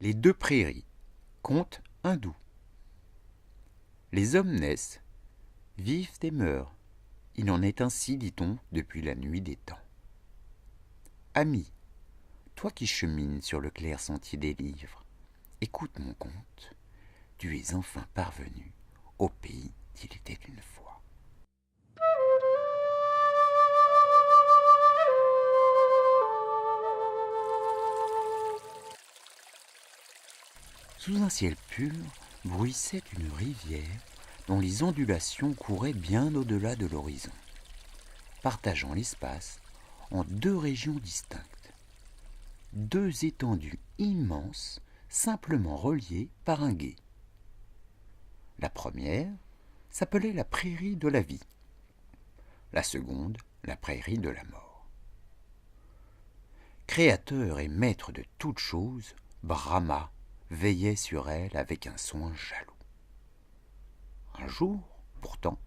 Les deux prairies, conte hindou. Les hommes naissent, vivent et meurent. Il en est ainsi, dit-on, depuis la nuit des temps. Ami, toi qui chemines sur le clair sentier des livres, écoute mon conte. Tu es enfin parvenu au pays d'il était une fois. Sous un ciel pur bruissait une rivière dont les ondulations couraient bien au-delà de l'horizon, partageant l'espace en deux régions distinctes, deux étendues immenses simplement reliées par un gué. La première s'appelait la prairie de la vie, la seconde la prairie de la mort. Créateur et maître de toutes choses, Brahma veillait sur elle avec un soin jaloux. Un jour, pourtant,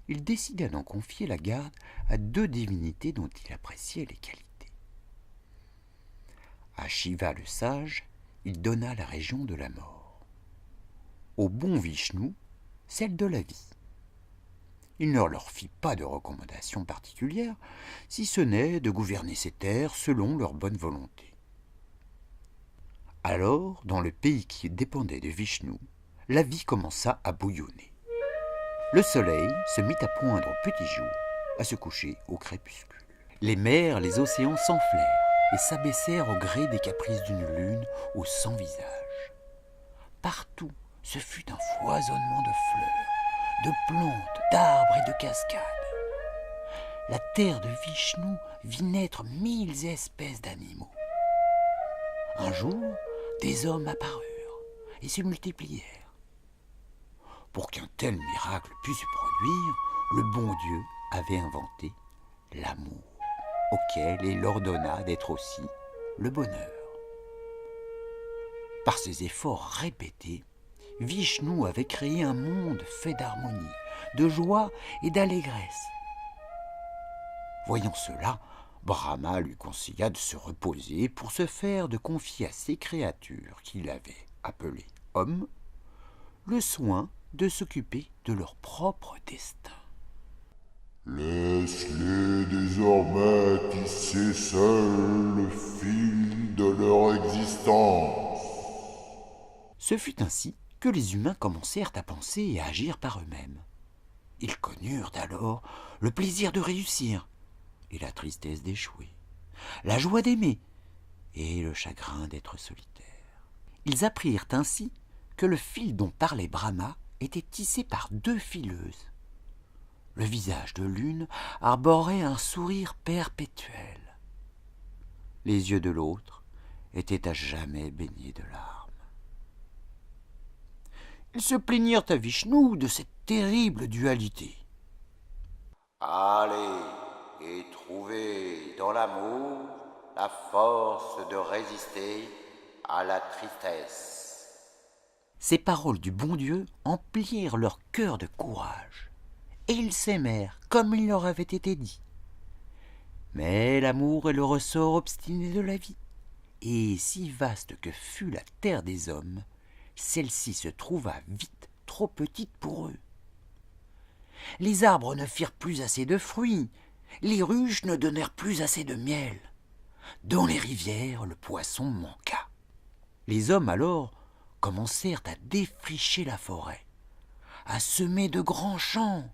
il décida d'en confier la garde à deux divinités dont il appréciait les qualités. À Shiva le sage, il donna la région de la mort. Au bon Vishnu, celle de la vie. Il ne leur fit pas de recommandations particulières, si ce n'est de gouverner ces terres selon leur bonne volonté. Alors, dans le pays qui dépendait de Vishnu, la vie commença à bouillonner. Le soleil se mit à poindre au petit jour, à se coucher au crépuscule. Les mers, les océans s'enflèrent et s'abaissèrent au gré des caprices d'une lune au sans visage. Partout, ce fut un foisonnement de fleurs, de plantes, d'arbres et de cascades. La terre de Vishnu vit naître 1000 espèces d'animaux. Un jour, des hommes apparurent et se multiplièrent. Pour qu'un tel miracle pût se produire, le bon Dieu avait inventé l'amour, auquel il ordonna d'être aussi le bonheur. Par ses efforts répétés, Vishnu avait créé un monde fait d'harmonie, de joie et d'allégresse. Voyant cela, Brahma lui conseilla de se reposer pour se faire de confier à ces créatures qu'il avait appelées hommes le soin de s'occuper de leur propre destin. Laisse-les désormais tisser seuls le fil de leur existence. Ce fut ainsi que les humains commencèrent à penser et à agir par eux-mêmes. Ils connurent alors le plaisir de réussir et la tristesse d'échouer, la joie d'aimer et le chagrin d'être solitaire. Ils apprirent ainsi que le fil dont parlait Brahma était tissé par deux fileuses. Le visage de l'une arborait un sourire perpétuel. Les yeux de l'autre étaient à jamais baignés de larmes. Ils se plaignirent à Vishnu de cette terrible dualité. « Allez et trouvez dans l'amour la force de résister à la tristesse. » Ces paroles du bon Dieu emplirent leur cœur de courage, et ils s'aimèrent comme il leur avait été dit. Mais l'amour est le ressort obstiné de la vie, et si vaste que fût la terre des hommes, celle-ci se trouva vite trop petite pour eux. Les arbres ne firent plus assez de fruits, les ruches ne donnèrent plus assez de miel. Dans les rivières, le poisson manqua. Les hommes alors commencèrent à défricher la forêt, à semer de grands champs.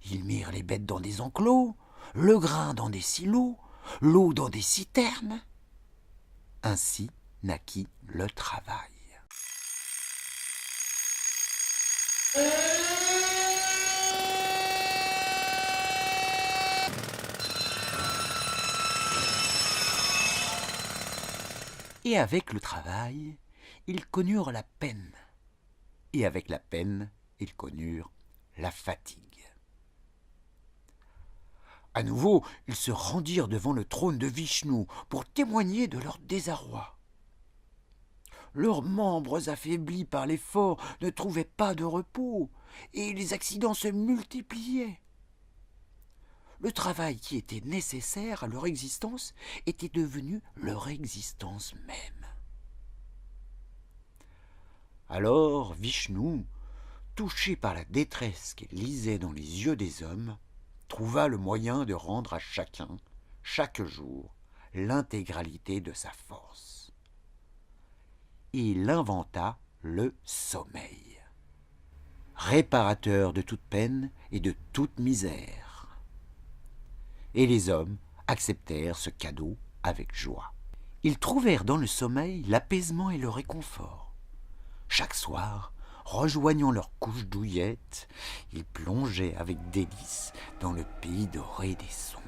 Ils mirent les bêtes dans des enclos, le grain dans des silos, l'eau dans des citernes. Ainsi naquit le travail. Et avec le travail, ils connurent la peine. Et avec la peine, ils connurent la fatigue. À nouveau, ils se rendirent devant le trône de Vishnu pour témoigner de leur désarroi. Leurs membres affaiblis par l'effort ne trouvaient pas de repos, et les accidents se multipliaient. Le travail qui était nécessaire à leur existence était devenu leur existence même. Alors Vishnu, touché par la détresse qu'il lisait dans les yeux des hommes, trouva le moyen de rendre à chacun, chaque jour, l'intégralité de sa force. Il inventa le sommeil, réparateur de toute peine et de toute misère. Et les hommes acceptèrent ce cadeau avec joie. Ils trouvèrent dans le sommeil l'apaisement et le réconfort. Chaque soir, rejoignant leur couche douillette, ils plongeaient avec délice dans le pays doré des songes.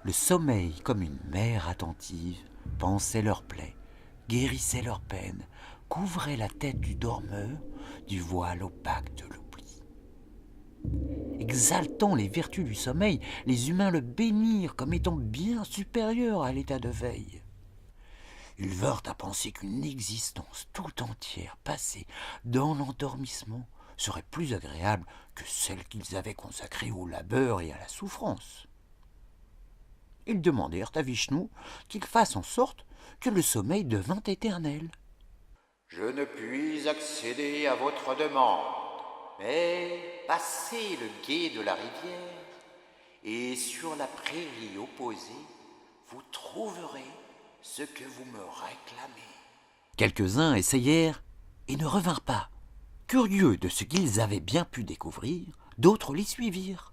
Le sommeil, comme une mère attentive, pansait leurs plaies, guérissait leurs peines, couvrait la tête du dormeur du voile opaque de l'oubli. Exaltant les vertus du sommeil, les humains le bénirent comme étant bien supérieur à l'état de veille. Ils vinrent à penser qu'une existence tout entière passée dans l'endormissement serait plus agréable que celle qu'ils avaient consacrée au labeur et à la souffrance. Ils demandèrent à Vishnu qu'il fasse en sorte que le sommeil devint éternel. « Je ne puis accéder à votre demande, mais passez le gué de la rivière, et sur la prairie opposée, vous trouverez ce que vous me réclamez. » Quelques-uns essayèrent et ne revinrent pas. Curieux de ce qu'ils avaient bien pu découvrir, d'autres les suivirent.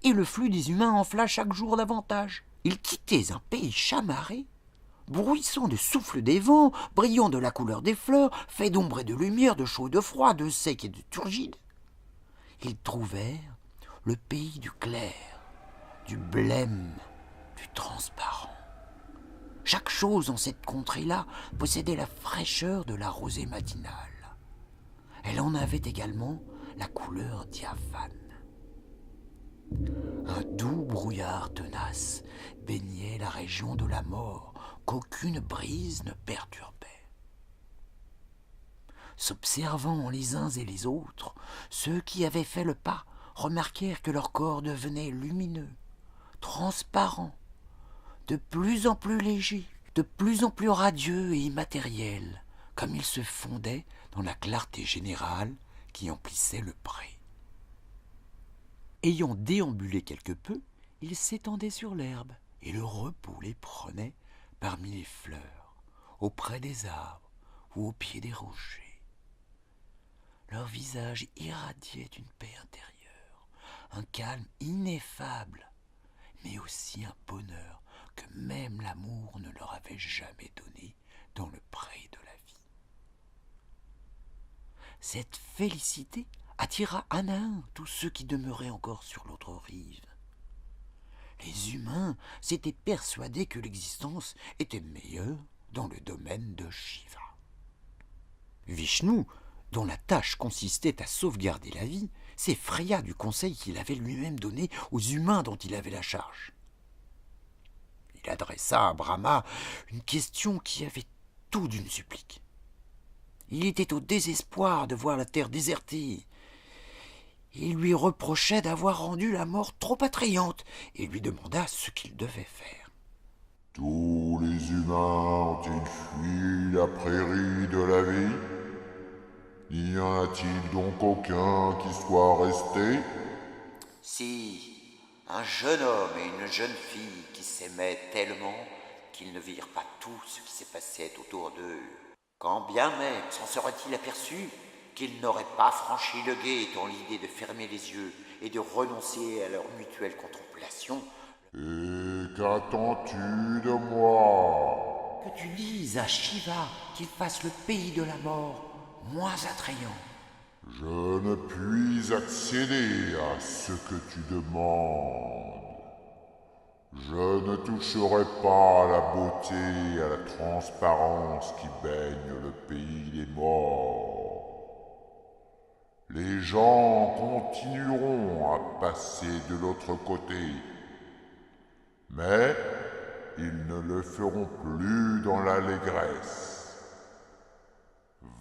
Et le flux des humains enfla chaque jour davantage. Ils quittaient un pays chamarré, bruissant de souffle des vents, brillant de la couleur des fleurs, fait d'ombre et de lumière, de chaud et de froid, de sec et de turgide. Ils trouvèrent le pays du clair, du blême, du transparent. Chaque chose en cette contrée-là possédait la fraîcheur de la rosée matinale. Elle en avait également la couleur diaphane. Un doux brouillard tenace baignait la région de la mort qu'aucune brise ne perturbait. S'observant les uns et les autres, ceux qui avaient fait le pas remarquèrent que leur corps devenait lumineux, transparent, de plus en plus léger, de plus en plus radieux et immatériel, comme il se fondait dans la clarté générale qui emplissait le pré. Ayant déambulé quelque peu, ils s'étendaient sur l'herbe, et le repos les prenait parmi les fleurs, auprès des arbres ou au pied des rochers. Leur visage irradiait une paix intérieure, un calme ineffable, mais aussi un bonheur que même l'amour ne leur avait jamais donné dans le pré de la vie. Cette félicité attira un à un tous ceux qui demeuraient encore sur l'autre rive. Les humains s'étaient persuadés que l'existence était meilleure dans le domaine de Shiva. Vishnu, dont la tâche consistait à sauvegarder la vie, s'effraya du conseil qu'il avait lui-même donné aux humains dont il avait la charge. Il adressa à Brahma une question qui avait tout d'une supplique. Il était au désespoir de voir la terre désertée. Il lui reprochait d'avoir rendu la mort trop attrayante et lui demanda ce qu'il devait faire. « Tous les humains ont-ils fui la prairie de la vie? N'y en a-t-il donc aucun qui soit resté? » Si, un jeune homme et une jeune fille qui s'aimaient tellement qu'ils ne virent pas tout ce qui se passait autour d'eux. Quand bien même s'en serait-il aperçu qu'ils n'auraient pas franchi le gué dans l'idée de fermer les yeux et de renoncer à leur mutuelle contemplation. « Et qu'attends-tu de moi? » Que tu dises à Shiva qu'il fasse le pays de la mort moins attrayant. Je ne puis accéder à ce que tu demandes. Je ne toucherai pas à la beauté et à la transparence qui baignent le pays des morts. Les gens continueront à passer de l'autre côté, mais ils ne le feront plus dans l'allégresse.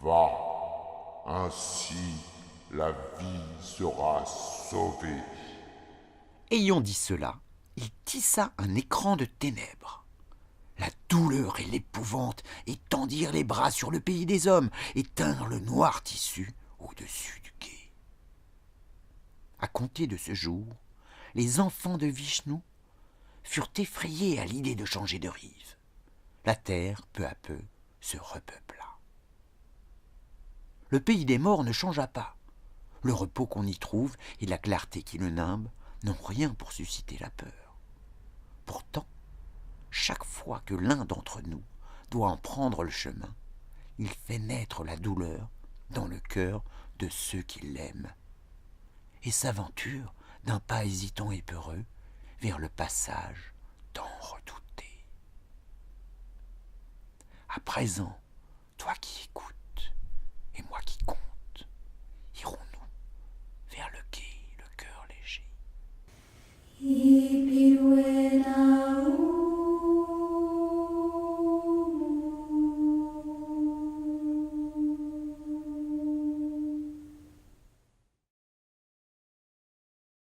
Va, ainsi la vie sera sauvée. Ayant dit cela, il tissa un écran de ténèbres. La douleur et l'épouvante étendirent les bras sur le pays des hommes et tinrent le noir tissu au-dessus du quai. À compter de ce jour, les enfants de Vishnu furent effrayés à l'idée de changer de rive. La terre, peu à peu, se repeupla. Le pays des morts ne changea pas. Le repos qu'on y trouve et la clarté qui le nimbe n'ont rien pour susciter la peur. Pourtant, chaque fois que l'un d'entre nous doit en prendre le chemin, il fait naître la douleur dans le cœur de ceux qui l'aiment et s'aventure d'un pas hésitant et peureux vers le passage tant redouté. À présent, toi qui